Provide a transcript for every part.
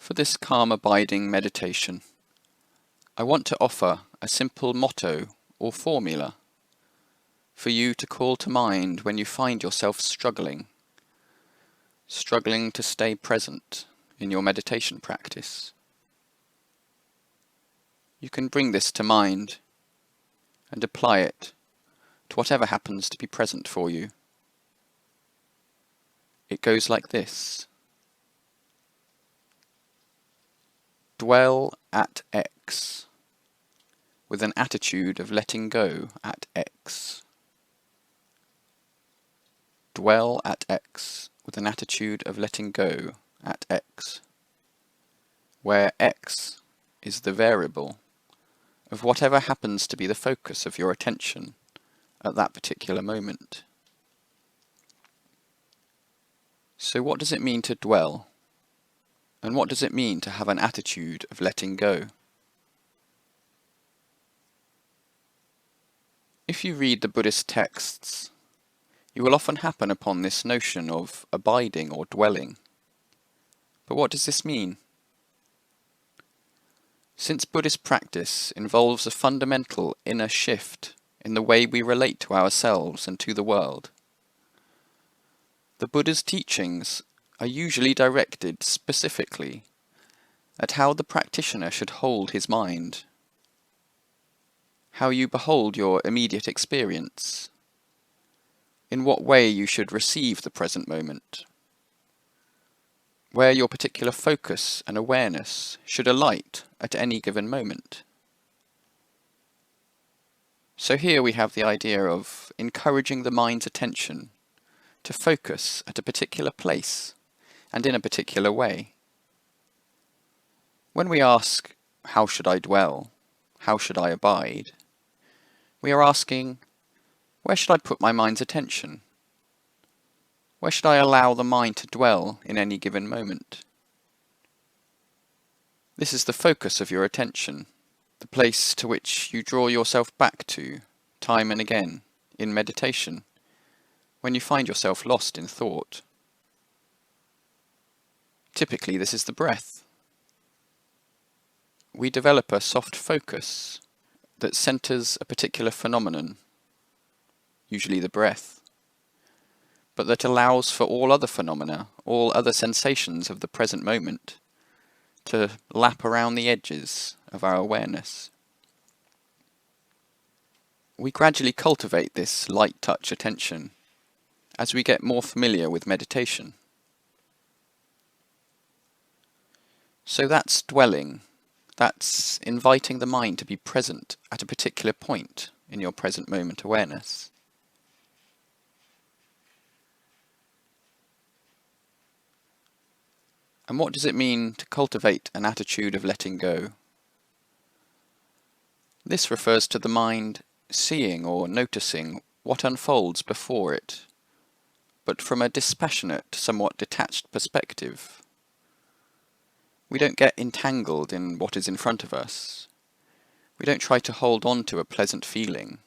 For this calm abiding meditation, I want to offer a simple motto or formula for you to call to mind when you find yourself struggling to stay present in your meditation practice. You can bring this to mind and apply it to whatever happens to be present for you. It goes like this. Dwell at X with an attitude of letting go at X. Dwell at X with an attitude of letting go at X, where X is the variable of whatever happens to be the focus of your attention at that particular moment. So what does it mean to dwell? And what does it mean to have an attitude of letting go? If you read the Buddhist texts, you will often happen upon this notion of abiding or dwelling. But what does this mean? Since Buddhist practice involves a fundamental inner shift in the way we relate to ourselves and to the world, the Buddha's teachings are usually directed specifically at how the practitioner should hold his mind, how you behold your immediate experience, in what way you should receive the present moment, where your particular focus and awareness should alight at any given moment. So here we have the idea of encouraging the mind's attention to focus at a particular place and in a particular way. When we ask, how should I dwell? How should I abide? We are asking, where should I put my mind's attention? Where should I allow the mind to dwell in any given moment? This is the focus of your attention, the place to which you draw yourself back to, time and again, in meditation, when you find yourself lost in thought. Typically, this is the breath. We develop a soft focus that centers a particular phenomenon, usually the breath, but that allows for all other phenomena, all other sensations of the present moment, to lap around the edges of our awareness. We gradually cultivate this light touch attention as we get more familiar with meditation. So that's dwelling, that's inviting the mind to be present at a particular point in your present moment awareness. And what does it mean to cultivate an attitude of letting go? This refers to the mind seeing or noticing what unfolds before it, but from a dispassionate, somewhat detached perspective. We don't get entangled in what is in front of us. We don't try to hold on to a pleasant feeling,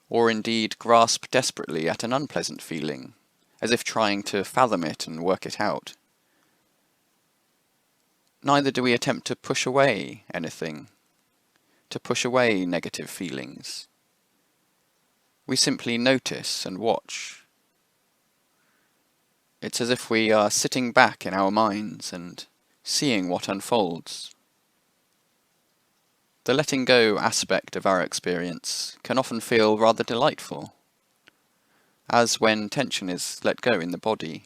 or indeed grasp desperately at an unpleasant feeling, as if trying to fathom it and work it out. Neither do we attempt to push away anything, to push away negative feelings. We simply notice and watch. It's as if we are sitting back in our minds and seeing what unfolds. The letting go aspect of our experience can often feel rather delightful, as when tension is let go in the body,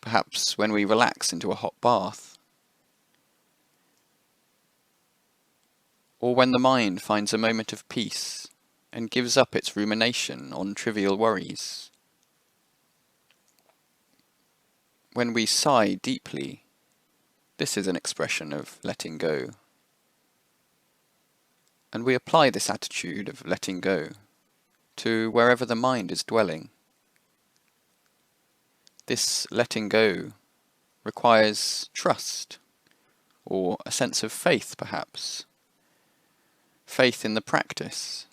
perhaps when we relax into a hot bath, or when the mind finds a moment of peace and gives up its rumination on trivial worries. When we sigh deeply, this is an expression of letting go. And we apply this attitude of letting go to wherever the mind is dwelling. This letting go requires trust, or a sense of faith perhaps. Faith in the practice,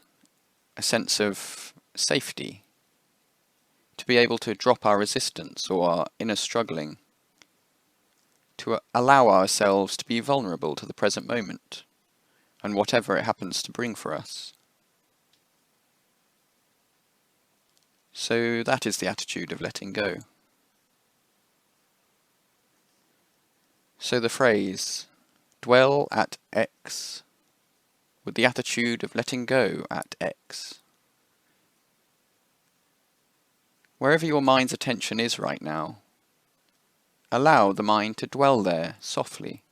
a sense of safety, to be able to drop our resistance or our inner struggling, to allow ourselves to be vulnerable to the present moment, and whatever it happens to bring for us. So that is the attitude of letting go. So the phrase, dwell at X, with the attitude of letting go at X. Wherever your mind's attention is right now, allow the mind to dwell there softly,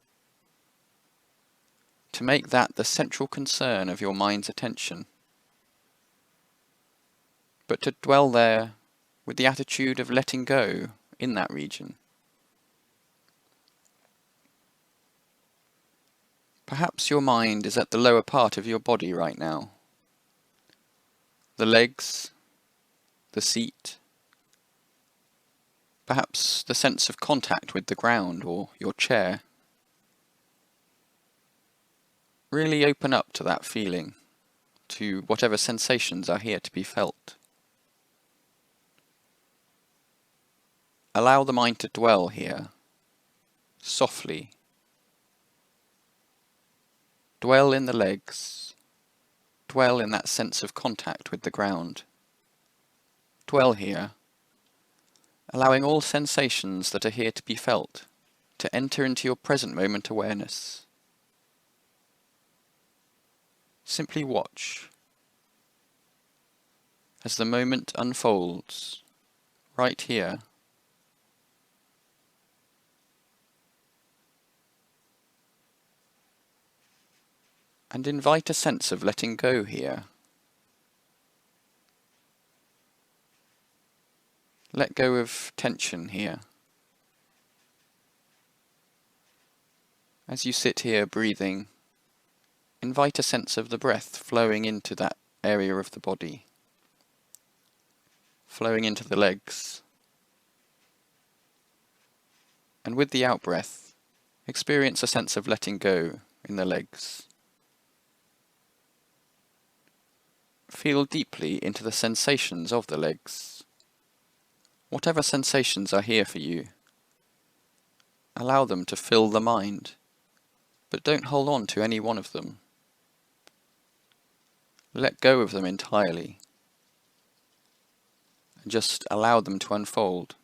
to make that the central concern of your mind's attention, but to dwell there with the attitude of letting go in that region. Perhaps your mind is at the lower part of your body right now. The legs, the seat, perhaps the sense of contact with the ground or your chair. Really open up to that feeling, to whatever sensations are here to be felt. Allow the mind to dwell here, softly. Dwell in the legs, dwell in that sense of contact with the ground. Dwell here, allowing all sensations that are here to be felt to enter into your present moment awareness. Simply watch as the moment unfolds right here. And invite a sense of letting go here. Let go of tension here. As you sit here breathing, invite a sense of the breath flowing into that area of the body, flowing into the legs. And with the out-breath, experience a sense of letting go in the legs. Feel deeply into the sensations of the legs. Whatever sensations are here for you, allow them to fill the mind, but don't hold on to any one of them. Let go of them entirely, and just allow them to unfold.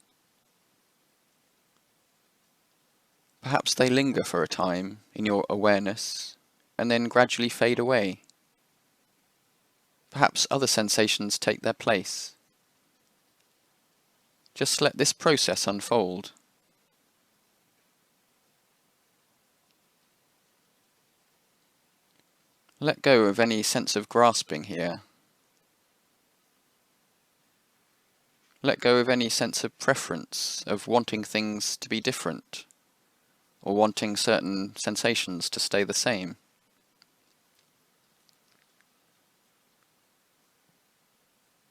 Perhaps they linger for a time in your awareness, and then gradually fade away. Perhaps other sensations take their place. Just let this process unfold. Let go of any sense of grasping here. Let go of any sense of preference, of wanting things to be different, or wanting certain sensations to stay the same.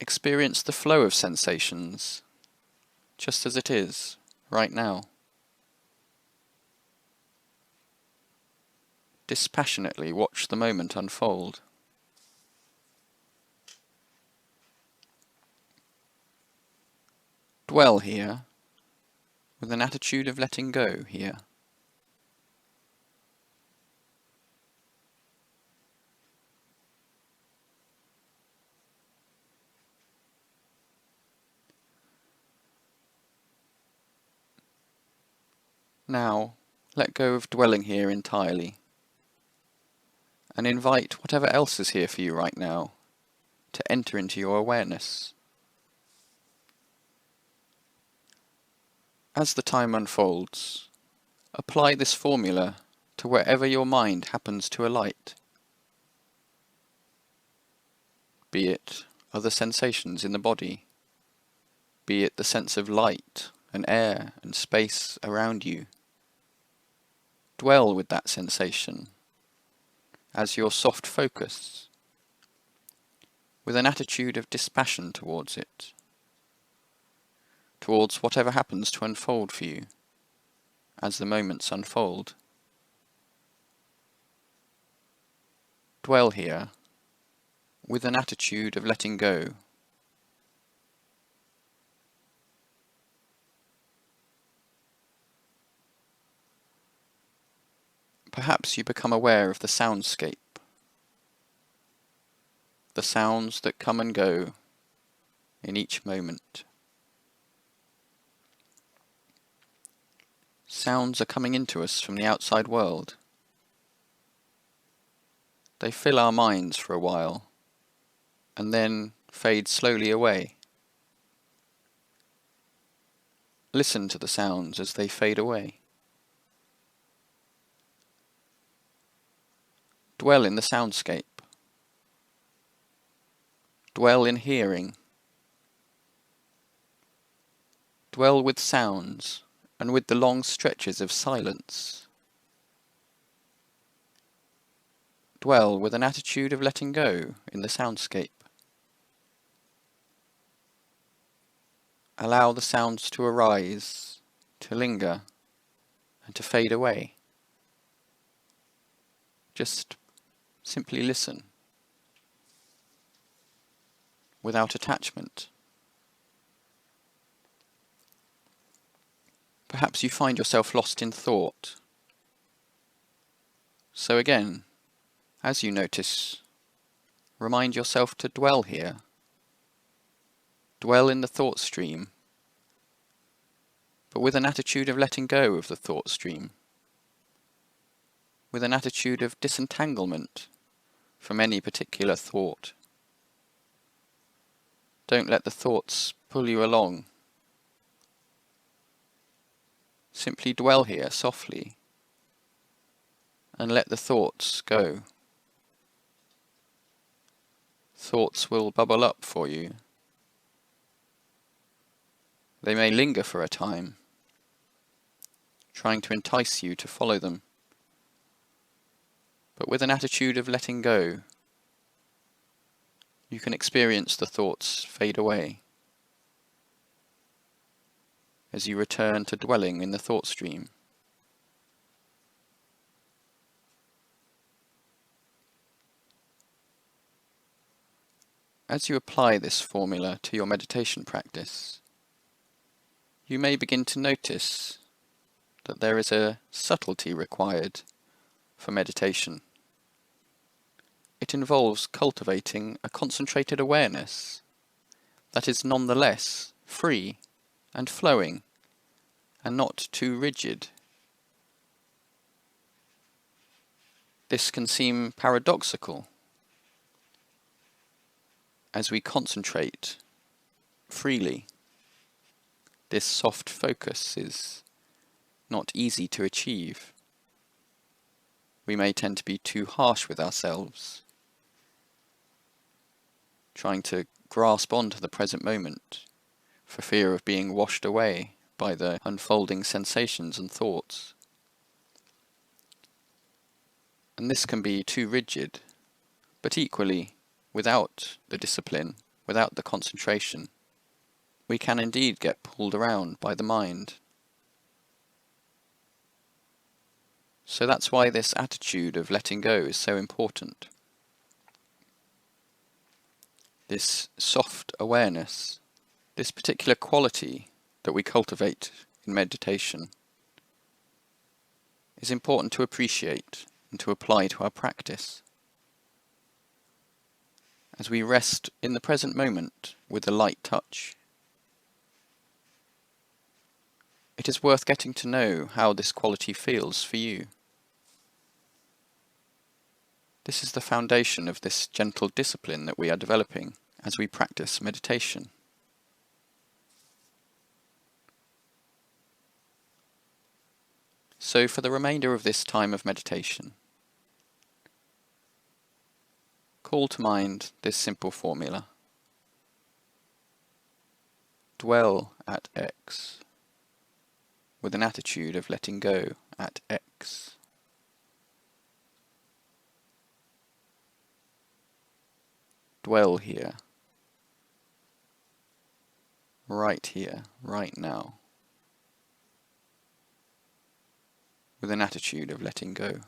Experience the flow of sensations, just as it is, right now. Dispassionately watch the moment unfold. Dwell here, with an attitude of letting go here. Now, let go of dwelling here entirely, and invite whatever else is here for you right now to enter into your awareness. As the time unfolds, apply this formula to wherever your mind happens to alight, be it other sensations in the body, be it the sense of light and air and space around you. Dwell with that sensation as your soft focus, with an attitude of dispassion towards it, towards whatever happens to unfold for you as the moments unfold. Dwell here with an attitude of letting go. Perhaps you become aware of the soundscape, the sounds that come and go in each moment. Sounds are coming into us from the outside world. They fill our minds for a while, and then fade slowly away. Listen to the sounds as they fade away. Dwell in the soundscape. Dwell in hearing. Dwell with sounds and with the long stretches of silence. Dwell with an attitude of letting go in the soundscape. Allow the sounds to arise, to linger, and to fade away. Just simply listen, without attachment. Perhaps you find yourself lost in thought. So again, as you notice, remind yourself to dwell here. Dwell in the thought stream, but with an attitude of letting go of the thought stream, with an attitude of disentanglement from any particular thought. Don't let the thoughts pull you along. Simply dwell here softly and let the thoughts go. Thoughts will bubble up for you. They may linger for a time, trying to entice you to follow them. But with an attitude of letting go, you can experience the thoughts fade away as you return to dwelling in the thought stream. As you apply this formula to your meditation practice, you may begin to notice that there is a subtlety required for meditation. It involves cultivating a concentrated awareness that is nonetheless free and flowing and not too rigid. This can seem paradoxical as we concentrate freely. This soft focus is not easy to achieve. We may tend to be too harsh with ourselves, trying to grasp onto the present moment for fear of being washed away by the unfolding sensations and thoughts. And this can be too rigid, but equally, without the discipline, without the concentration, we can indeed get pulled around by the mind. So that's why this attitude of letting go is so important. This soft awareness, this particular quality that we cultivate in meditation, is important to appreciate and to apply to our practice. As we rest in the present moment with a light touch, it is worth getting to know how this quality feels for you. This is the foundation of this gentle discipline that we are developing as we practice meditation. So for the remainder of this time of meditation, call to mind this simple formula. Dwell at X with an attitude of letting go at X. Dwell here, right now, with an attitude of letting go.